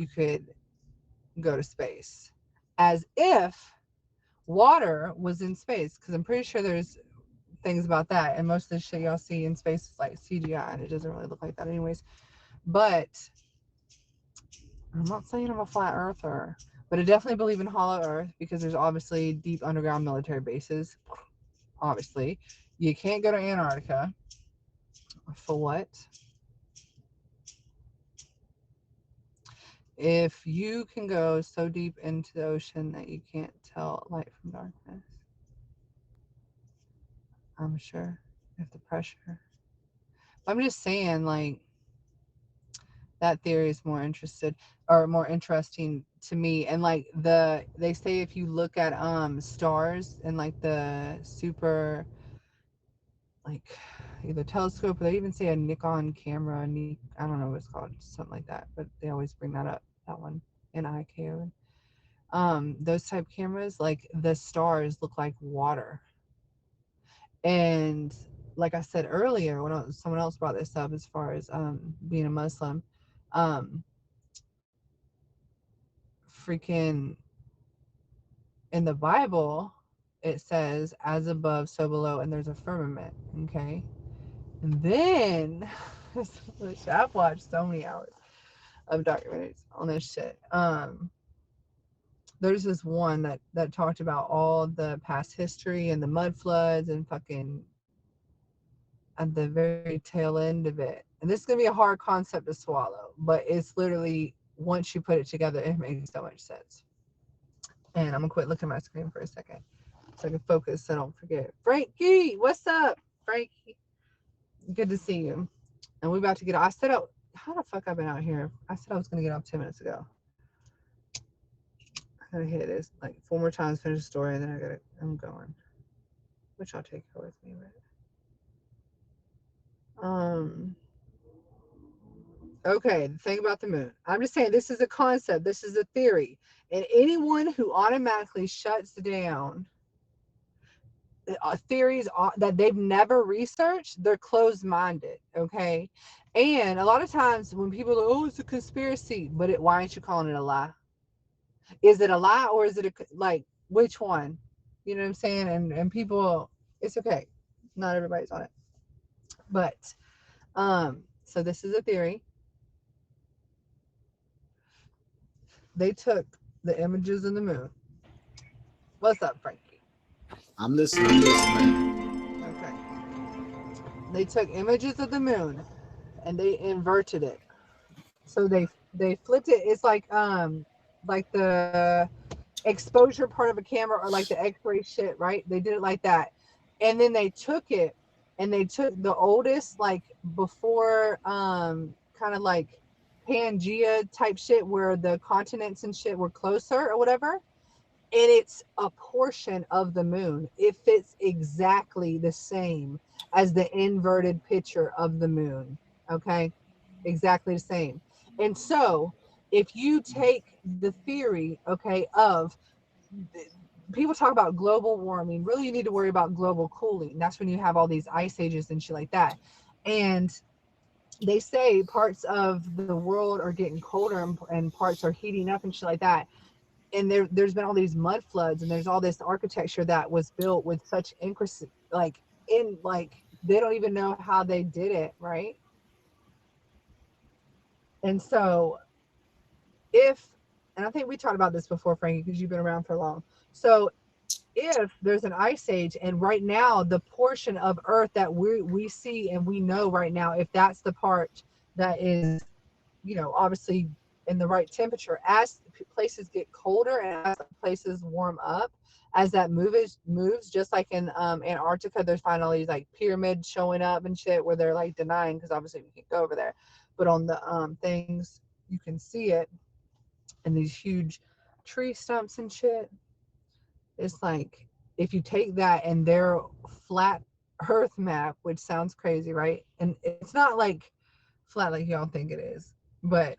you could go to space, as if water was in space, because I'm pretty sure there's things about that, and most of the shit y'all see in space is like CGI, and it doesn't really look like that anyways. But I'm not saying I'm a flat earther, but I definitely believe in hollow earth, because there's obviously deep underground military bases. Obviously, you can't go to Antarctica. For what? If you can go so deep into the ocean that you can't tell light from darkness, I'm sure, if the pressure. I'm just saying, like, that theory is more interested or more interesting to me. And like they say, if you look at stars and like the super, like, either telescope, or they even say a Nikon camera, I don't know what it's called, something like that, but they always bring that up, that one, NIKO. Those type cameras, like, the stars look like water. And like I said earlier, when someone else brought this up, as far as being a Muslim, um freaking, in the Bible, it says, as above, so below, and there's a firmament. Okay. And then, which I've watched so many hours of documentaries on this shit. There's this one that talked about all the past history and the mud floods and fucking at the very tail end of it. And this is gonna be a hard concept to swallow, but it's literally, once you put it together, it makes so much sense. And I'm gonna quit looking at my screen for a second so I can focus so I don't forget. Frankie, what's up, Frankie? Good to see you. And we're about to get. I said, oh, how the fuck I've been out here? I said I was gonna get off 10 minutes ago. I gotta hit this like 4 more times, finish the story, and then I'm going. Which I'll take her with me. But okay, the thing about the moon. I'm just saying, this is a concept. This is a theory, and anyone who automatically shuts down theories that they've never researched, they're closed-minded. Okay. And a lot of times when people are, oh, it's a conspiracy, but why aren't you calling it a lie? Is it a lie, or is it like, which one? You know what I'm saying? And people, it's okay, not everybody's on it. But so this is a theory. They took the images of the moon. What's up, Frankie? I'm listening. I'm listening. Okay. They took images of the moon and they inverted it. So they flipped it. It's like the exposure part of a camera, or like the X-ray shit, right? They did it like that, and then they took it and they took the oldest, like, before kind of like Pangea type shit, where the continents and shit were closer or whatever, and it's a portion of the moon. It fits exactly the same as the inverted picture of the moon. Okay, exactly the same. And so, if you take the theory, okay, of, people talk about global warming, really you need to worry about global cooling. That's when you have all these ice ages and shit like that. And they say parts of the world are getting colder, and parts are heating up and shit like that. And there's been all these mud floods, and there's all this architecture that was built with such increase, like, in, like, they don't even know how they did it, right? And so, if, and I think we talked about this before, Frankie, because you've been around for long. So if there's an ice age, and right now the portion of earth that we see and we know right now, if that's the part that is, obviously in the right temperature, as places get colder and as places warm up, as that moves, just like in Antarctica, there's finally all these like pyramids showing up and shit, where they're like denying, because obviously we can't go over there, but on the things you can see it, and these huge tree stumps and shit. It's like, if you take that and their flat earth map, which sounds crazy, right? And it's not like flat like y'all think it is, but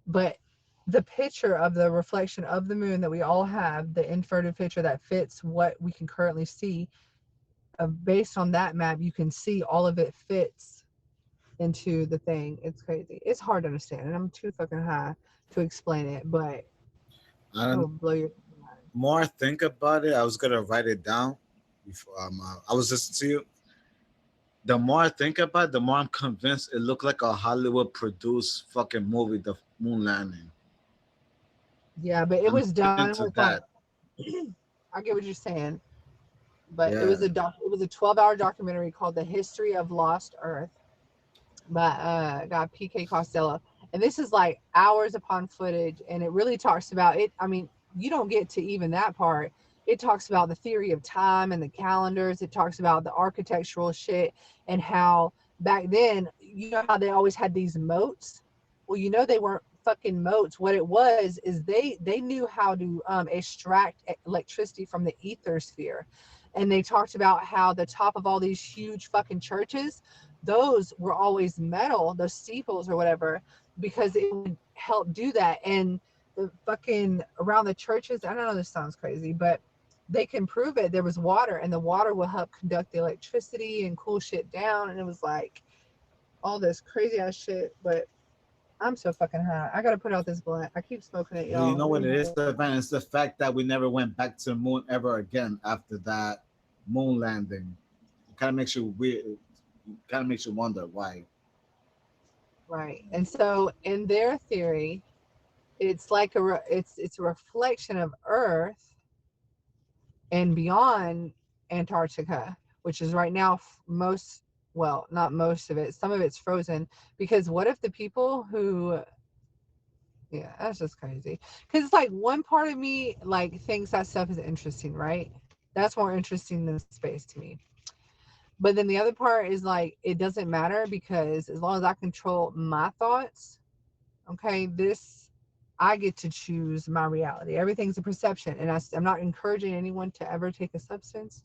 but the picture of the reflection of the moon that we all have, the inverted picture that fits what we can currently see, based on that map, you can see all of it fits into the thing. It's crazy. It's hard to understand, and I'm too fucking high to explain it, but I it don't. will blow your mind. More I think about it, I was gonna write it down before I was listening to you. The more I think about it, the more I'm convinced it looked like a Hollywood produced fucking movie, the moon landing. Yeah, but it I'm was into done with that. like I get what you're saying, but Yeah. it was a 12-hour documentary called The History of Lost Earth by guy PK Costello. And this is like hours upon footage, and it really talks about it. I mean, you don't get to even that part. It talks about the theory of time and the calendars. It talks about the architectural shit and how back then, you know how they always had these moats. Well, you know they weren't fucking moats. What it was is they knew how to extract electricity from the ether sphere, and they talked about how the top of all these huge fucking churches, those were always metal, those steeples or whatever, because it would help do that. And the fucking around the churches, I don't know, this sounds crazy, but they can prove it. There was water, and the water will help conduct the electricity and cool shit down. And it was like all this crazy ass shit. But I'm so fucking high. I gotta put out this blunt. I keep smoking it, Well, you y'all. know Let what me it have is, it. Savannah? It's the fact that we never went back to the moon ever again after that moon landing. It kind of makes you weird. Kind of makes you wonder why. Right. And so in their theory, it's like it's a reflection of Earth and beyond Antarctica, which is right now most, well, not most of it, some of it's frozen. Because what if the people who, yeah, that's just crazy. Because it's like one part of me like thinks that stuff is interesting, right? That's more interesting than space to me. But then the other part is like it doesn't matter because as long as I control my thoughts, okay, this, I get to choose my reality. Everything's a perception, and I'm not encouraging anyone to ever take a substance,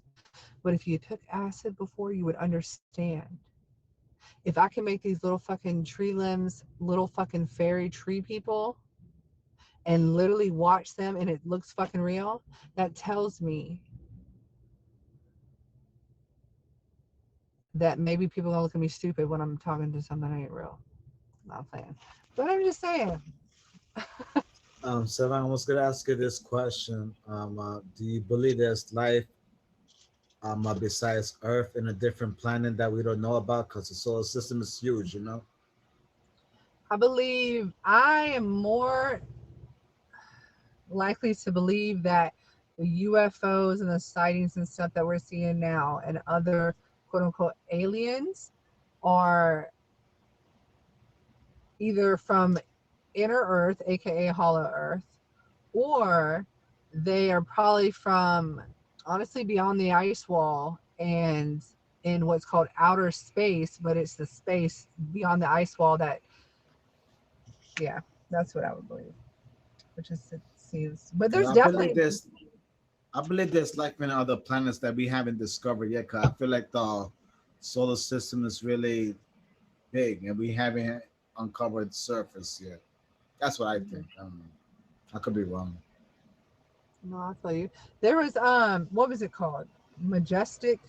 but if you took acid before, you would understand. If I can make these little fucking tree limbs little fucking fairy tree people and literally watch them and it looks fucking real, that tells me that maybe people are gonna look at me stupid when I'm talking to something that ain't real. Not saying, but I'm just saying. Savannah, I was gonna ask you this question. Do you believe there's life besides Earth in a different planet that we don't know about? Because the solar system is huge, you know. I believe I am more likely to believe that the UFOs and the sightings and stuff that we're seeing now and other quote unquote aliens are either from inner Earth, aka Hollow Earth, or they are probably from honestly beyond the ice wall and in what's called outer space, but it's the space beyond the ice wall that, yeah, that's what I would believe. Which is it seems, but Because there's definitely, I believe there's life in other planets that we haven't discovered yet. Cause I feel like the solar system is really big and we haven't uncovered the surface yet. That's what I think. I don't know. I could be wrong. no, I'll tell you. There was what was it called? Majestic.